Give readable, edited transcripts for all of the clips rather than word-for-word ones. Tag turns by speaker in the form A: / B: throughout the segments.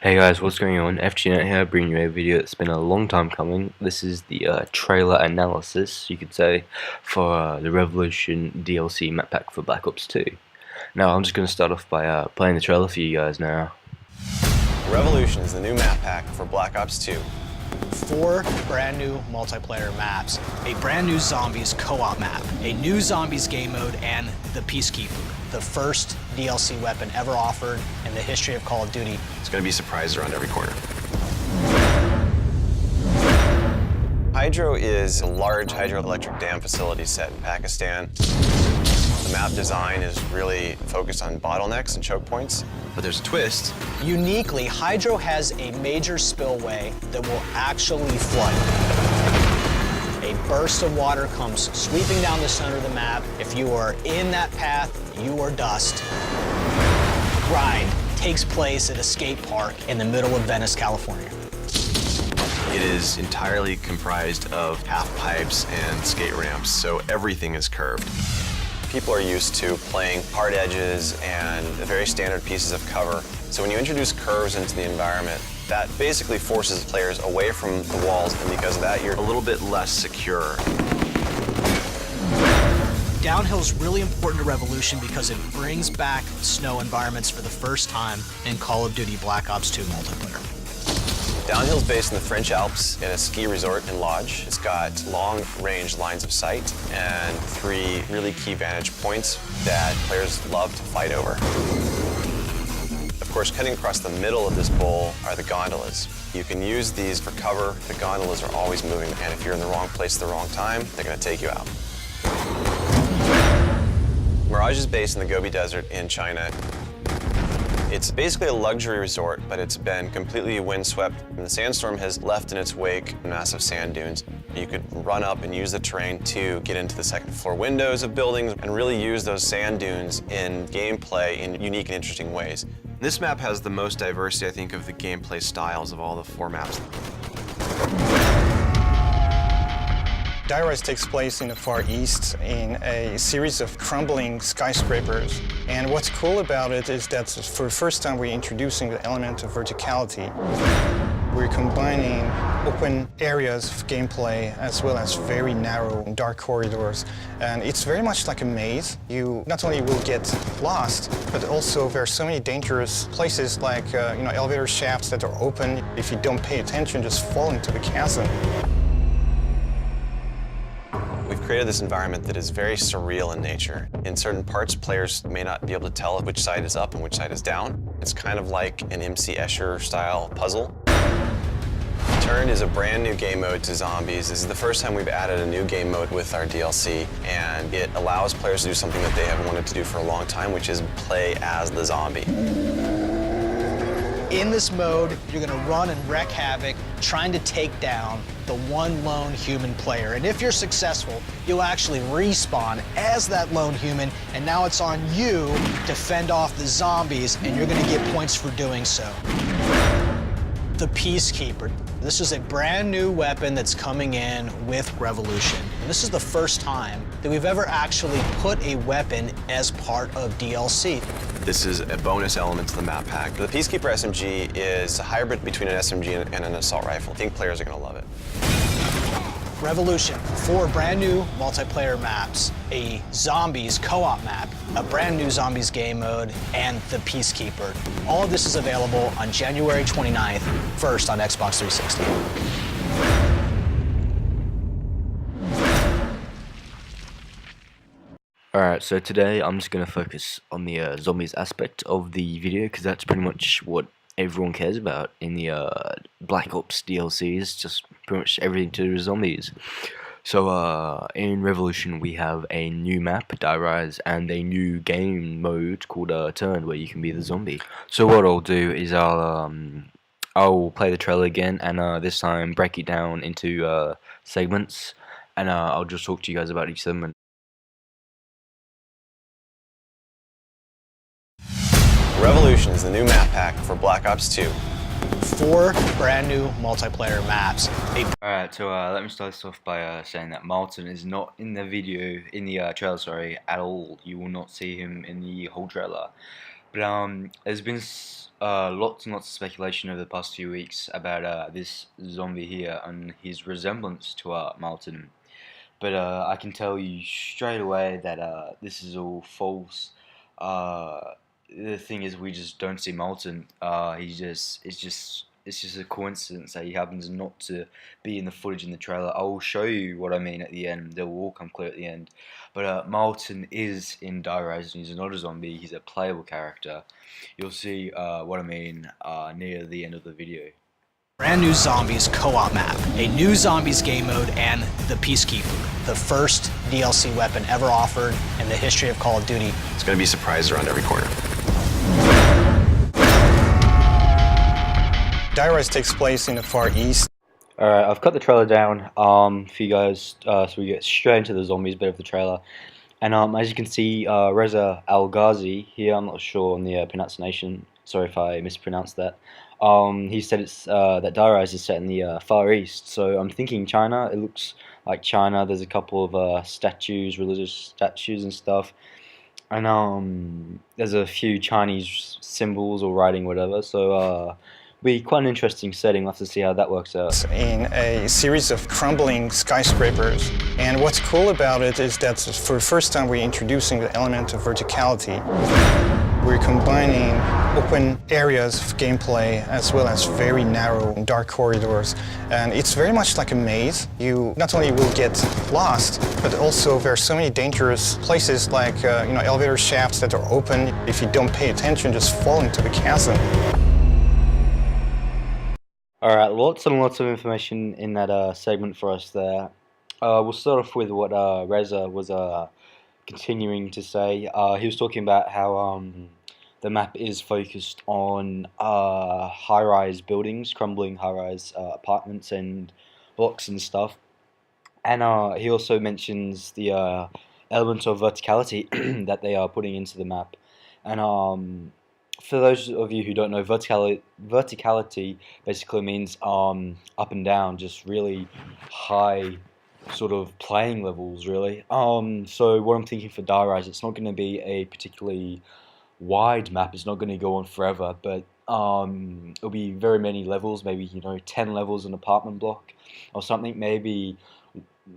A: Hey guys, what's going on? FGNet here, bringing you a video that's been a long time coming. This is the trailer analysis, you could say, for the Revolution DLC map pack for Black Ops 2. Now, I'm just going to start off by playing the trailer for you guys now.
B: Revolution is the new map pack for Black Ops 2.
C: 4 brand new multiplayer maps, a brand new Zombies co-op map, a new Zombies game mode, and the Peacekeeper, the first DLC weapon ever offered in the history of Call of Duty.
B: It's going to be surprised around every corner. Hydro is a large hydroelectric dam facility set in Pakistan. The map design is really focused on bottlenecks and choke points, but there's a twist.
C: Uniquely, Hydro has a major spillway that will actually flood. A burst of water comes sweeping down the center of the map. If you are in that path, you are dust. The ride takes place at a skate park in the middle of Venice, California.
B: It is entirely comprised of half pipes and skate ramps, so everything is curved. People are used to playing hard edges and very standard pieces of cover. So when you introduce curves into the environment, that basically forces players away from the walls, and because of that, you're a little bit less secure.
C: Downhill is really important to Revolution because it brings back snow environments for the first time in Call of Duty Black Ops 2 multiplayer.
B: Downhill is based in the French Alps in a ski resort and lodge. It's got long-range lines of sight and 3 really key vantage points that players love to fight over. Of course, cutting across the middle of this bowl are the gondolas. You can use these for cover. The gondolas are always moving, and if you're in the wrong place at the wrong time, they're going to take you out. Mirage is based in the Gobi Desert in China. It's basically a luxury resort, but it's been completely windswept, and the sandstorm has left in its wake massive sand dunes. You could run up and use the terrain to get into the second floor windows of buildings and really use those sand dunes in gameplay in unique and interesting ways. This map has the most diversity, I think, of the gameplay styles of all the 4 maps.
D: Die Rise takes place in the Far East in a series of crumbling skyscrapers. And what's cool about it is that for the first time we're introducing the element of verticality. We're combining open areas of gameplay as well as very narrow, dark corridors. And it's very much like a maze. You not only will get lost, but also there are so many dangerous places like elevator shafts that are open. If you don't pay attention, just fall into the chasm.
B: We've created this environment that is very surreal in nature. In certain parts, players may not be able to tell which side is up and which side is down. It's kind of like an MC Escher-style puzzle. Turn is a brand new game mode to Zombies. This is the first time we've added a new game mode with our DLC, and it allows players to do something that they have wanted to do for a long time, which is play as the zombie.
C: In this mode, you're going to run and wreak havoc, trying to take down the one lone human player. And if you're successful, you'll actually respawn as that lone human, and now it's on you to fend off the zombies, and you're going to get points for doing so. The Peacekeeper. This is a brand new weapon that's coming in with Revolution. And this is the first time that we've ever actually put a weapon as part of DLC.
B: This is a bonus element to the map pack. The Peacekeeper SMG is a hybrid between an SMG and an assault rifle. I think players are going to love it.
C: Revolution, 4 brand new multiplayer maps, a Zombies co-op map, a brand new Zombies game mode, and the Peacekeeper. All of this is available on January 29th, first on Xbox 360.
A: Alright, so today I'm just going to focus on the zombies aspect of the video, because that's pretty much what everyone cares about in the Black Ops DLCs, just pretty much everything to do with zombies. So in Revolution we have a new map, Die Rise, and a new game mode called Turn, where you can be the zombie. So what I'll do is I'll play the trailer again, and this time break it down into segments, and I'll just talk to you guys about each segment.
B: Revolution is the new map pack for Black Ops 2.
C: 4 brand new multiplayer maps.
A: Alright, so let me start this off by saying that Marlton is not in the video, in the trailer, sorry, at all. You will not see him in the whole trailer. But there's been lots and lots of speculation over the past few weeks about this zombie here and his resemblance to Marlton. But I can tell you straight away that this is all false. The thing is, we just don't see Marlton. It's just a coincidence that he happens not to be in the footage in the trailer. I will show you what I mean at the end. They will all come clear at the end. But Marlton is in Die Rise, and he's not a zombie. He's a playable character. You'll see what I mean near the end of the video.
C: Brand new Zombies co-op map, a new Zombies game mode, and the Peacekeeper, the first DLC weapon ever offered in the history of Call of Duty.
B: It's going to be surprises around every corner.
D: Die Rise takes place in the Far East.
A: Alright, I've cut the trailer down for you guys, so we get straight into the zombies bit of the trailer. And as you can see, Reza Al-Ghazi here, I'm not sure on the pronunciation, sorry if I mispronounced that. He said it's that Die Rise is set in the Far East, so I'm thinking China. It looks like China. There's a couple of statues, religious statues and stuff, and there's a few Chinese symbols or writing, whatever. So be quite an interesting setting. We'll have to see how that works out.
D: In a series of crumbling skyscrapers. And what's cool about it is that for the first time we're introducing the element of verticality. We're combining open areas of gameplay as well as very narrow, dark corridors. And it's very much like a maze. You not only will get lost, but also there are so many dangerous places like elevator shafts that are open. If you don't pay attention, just fall into the chasm.
A: Alright, lots and lots of information in that segment for us there. We'll start off with what Reza was continuing to say. He was talking about how the map is focused on high-rise buildings, crumbling high-rise apartments and blocks and stuff. And he also mentions the element of verticality that they are putting into the map. And for those of you who don't know, verticality basically means up and down, just really high sort of playing levels, really. So what I'm thinking for Die Rise, it's not going to be a particularly wide map. It's not going to go on forever, but it'll be very many levels, maybe 10 levels an apartment block or something. Maybe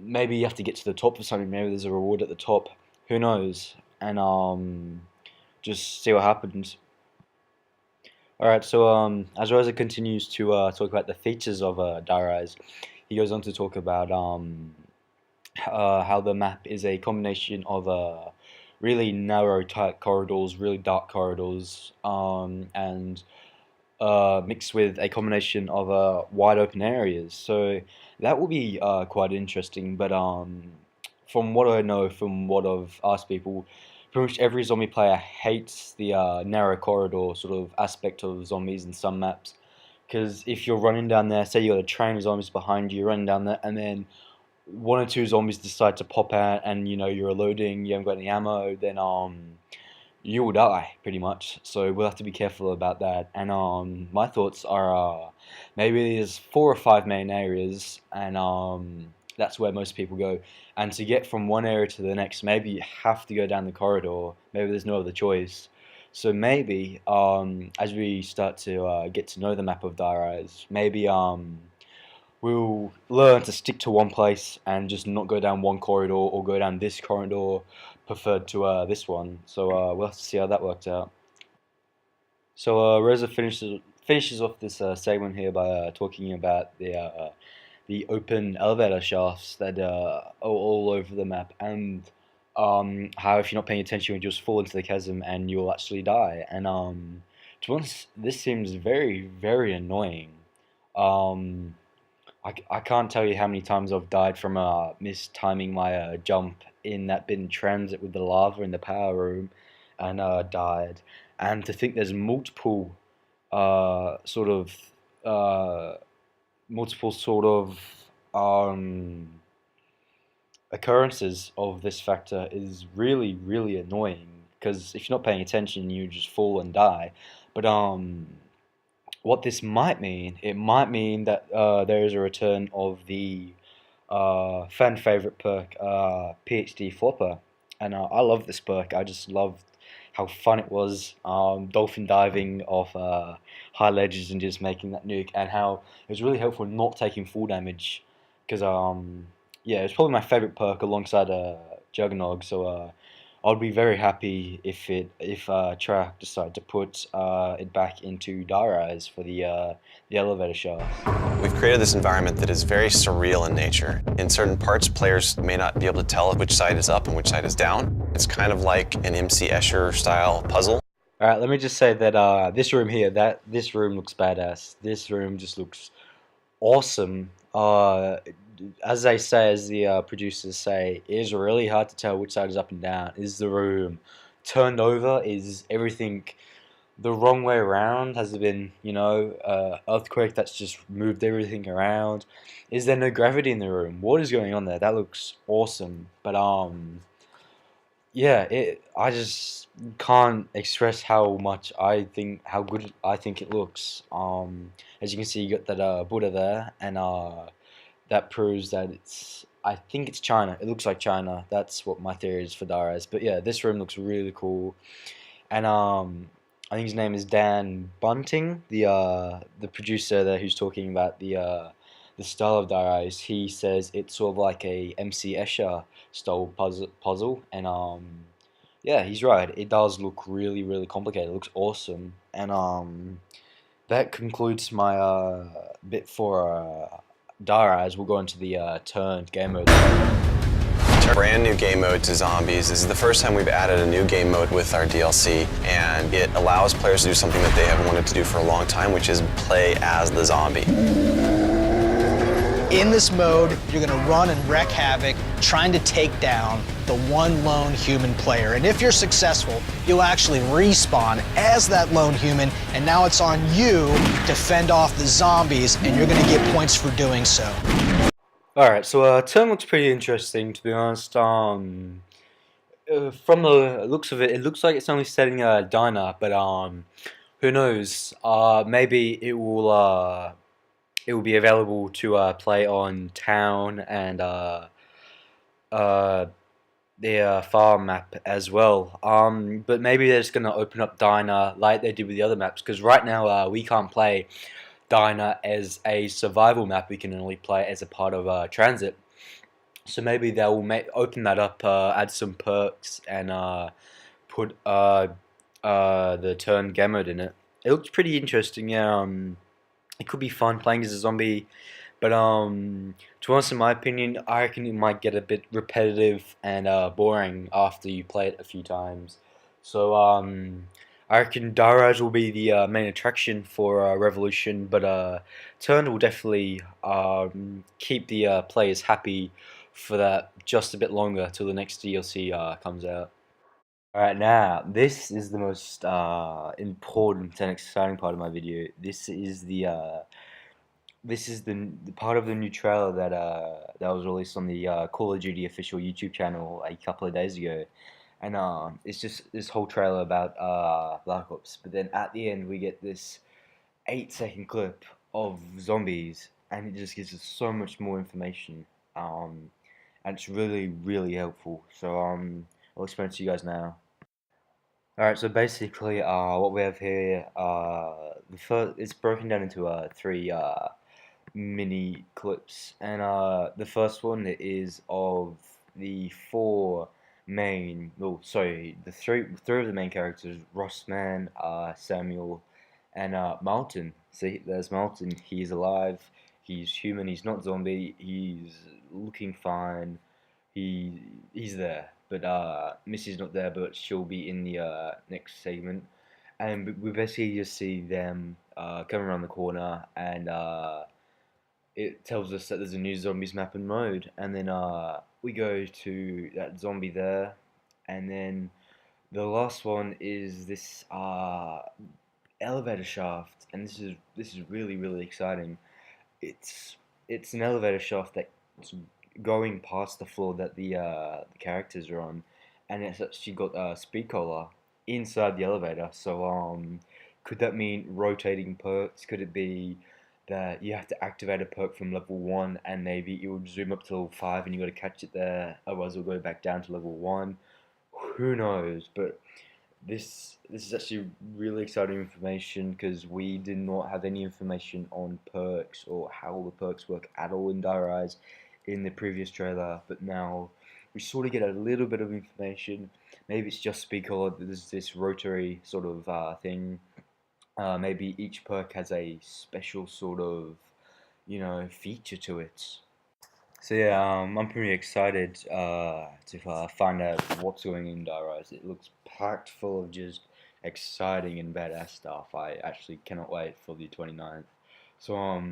A: you have to get to the top of something. Maybe there's a reward at the top. Who knows? And just see what happens. Alright, so as Reza continues to talk about the features of Die Rise, he goes on to talk about how the map is a combination of really narrow, tight corridors, really dark corridors, and mixed with a combination of wide open areas. So that will be quite interesting, but from what I know, from what I've asked people, pretty much every zombie player hates the narrow corridor sort of aspect of zombies in some maps. Because if you're running down there, say you got a train of zombies behind you, you're running down there, and then one or two zombies decide to pop out, and you're loading, you haven't got any ammo, then you will die pretty much. So we'll have to be careful about that. And my thoughts are maybe there's 4 or 5 main areas, and that's where most people go. And to get from one area to the next, maybe you have to go down the corridor. Maybe there's no other choice. So maybe as we start to get to know the map of Die Rise, maybe we'll learn to stick to one place and just not go down one corridor or go down this corridor preferred to this one. So we'll have to see how that works out. So Reza finishes off this segment here by talking about the open elevator shafts that are all over the map, and how if you're not paying attention, you just fall into the chasm and you'll actually die. And to be honest, this seems very, very annoying. I can't tell you how many times I've died from mistiming my jump in that bit in transit with the lava in the power room, and died. And to think there's multiple occurrences of this factor is really, really annoying, because if you're not paying attention, you just fall and die. But what this might mean, it might mean that there is a return of the fan favorite perk, PhD Flopper, and I love this perk. I just love how fun it was, dolphin diving off high ledges and just making that nuke, and how it was really helpful not taking full damage, because yeah, it's probably my favorite perk alongside Juggernog. So I'd be very happy if Track decided to put it back into Dire Eyes for the elevator shaft.
B: We've created this environment that is very surreal in nature. In certain parts, players may not be able to tell which side is up and which side is down. It's kind of like an MC Escher style puzzle.
A: Alright, let me just say that this room here, this room looks badass. This room just looks awesome. As they say, as the producers say, it is really hard to tell which side is up and down. Is the room turned over? Is everything the wrong way around? Has there been, earthquake that's just moved everything around? Is there no gravity in the room? What is going on there? That looks awesome. But yeah, I just can't express how good I think it looks. As you can see, you got that Buddha there, and that proves that I think it's China. It looks like China. That's what my theory is for Darius. But yeah, this room looks really cool, and I think his name is Dan Bunting, the producer there, who's talking about the style of Darius. He says it's sort of like a MC Escher style puzzle, and yeah, he's right. It does look really, really complicated. It looks awesome, and that concludes my bit for Dire Eyes. We'll go into the turned game mode.
B: Brand new game mode to Zombies. This is the first time we've added a new game mode with our DLC, and it allows players to do something that they have wanted to do for a long time, which is play as the zombie.
C: In this mode, you're going to run and wreak havoc trying to take down the one lone human player. And if you're successful, you'll actually respawn as that lone human, and now it's on you to fend off the zombies, and you're going to get points for doing so.
A: Alright, so turn looks pretty interesting, to be honest. From the looks of it, it looks like it's only setting a diner, but who knows? Maybe it will be available to play on town and the farm map as well. But maybe they're just gonna open up diner like they did with the other maps, because right now we can't play Diner as a survival map. We can only play as a part of transit. So maybe they will open that up, add some perks, and put the turn game mode in it. It looks pretty interesting. Yeah, it could be fun playing as a zombie, but to be honest, in my opinion, I reckon it might get a bit repetitive and boring after you play it a few times. So I reckon Daraj will be the main attraction for Revolution, but Turn will definitely keep the players happy for that just a bit longer till the next DLC comes out. Alright, now this is the most important and exciting part of my video. This is the part of the new trailer that was released on the Call of Duty official YouTube channel a couple of days ago. And it's just this whole trailer about Black Ops, but then at the end we get this 8-second clip of zombies, and it just gives us so much more information, and it's really, really helpful. So I'll explain it to you guys now. Alright, so basically what we have here, it's broken down into 3 mini clips, and the first one is of the 4 main, the three of the main characters: Rossman, Samuel, and Marlton. See, there's Marlton. He's alive. He's human. He's not zombie. He's looking fine. He's there. But Missy's not there, but she'll be in the next segment. And we basically just see them come around the corner, and it tells us that there's a new zombies map and mode, and then we go to that zombie there, and then the last one is this elevator shaft, and this is really, really exciting. It's an elevator shaft that's going past the floor that the characters are on, and it's actually got a speed collar inside the elevator. So could that mean rotating perks? Could it be that you have to activate a perk from level 1, and maybe it will zoom up to level 5 and you got to catch it there, otherwise it'll go back down to level 1? Who knows? But This is actually really exciting information because we did not have any information on perks or how the perks work at all in Dire Eyes in the previous trailer, but now we sort of get a little bit of information. Maybe it's just because there's this rotary sort of thing. Maybe each perk has a special sort of, feature to it. So yeah, I'm pretty excited to find out what's going in Dire Eyes. It looks packed full of just exciting and badass stuff. I actually cannot wait for the 29th. So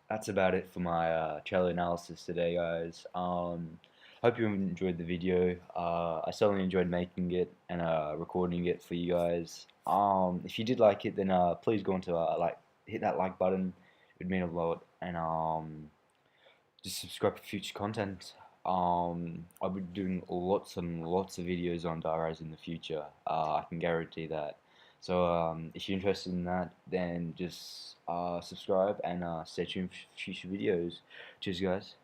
A: that's about it for my trailer analysis today, guys. Hope you enjoyed the video. I certainly enjoyed making it and recording it for you guys. If you did like it, then please go on to hit that like button. It would mean a lot, and just subscribe for future content. I'll be doing lots and lots of videos on Dire Eyes in the future. I can guarantee that. So if you're interested in that, then just subscribe and stay tuned for future videos. Cheers, guys.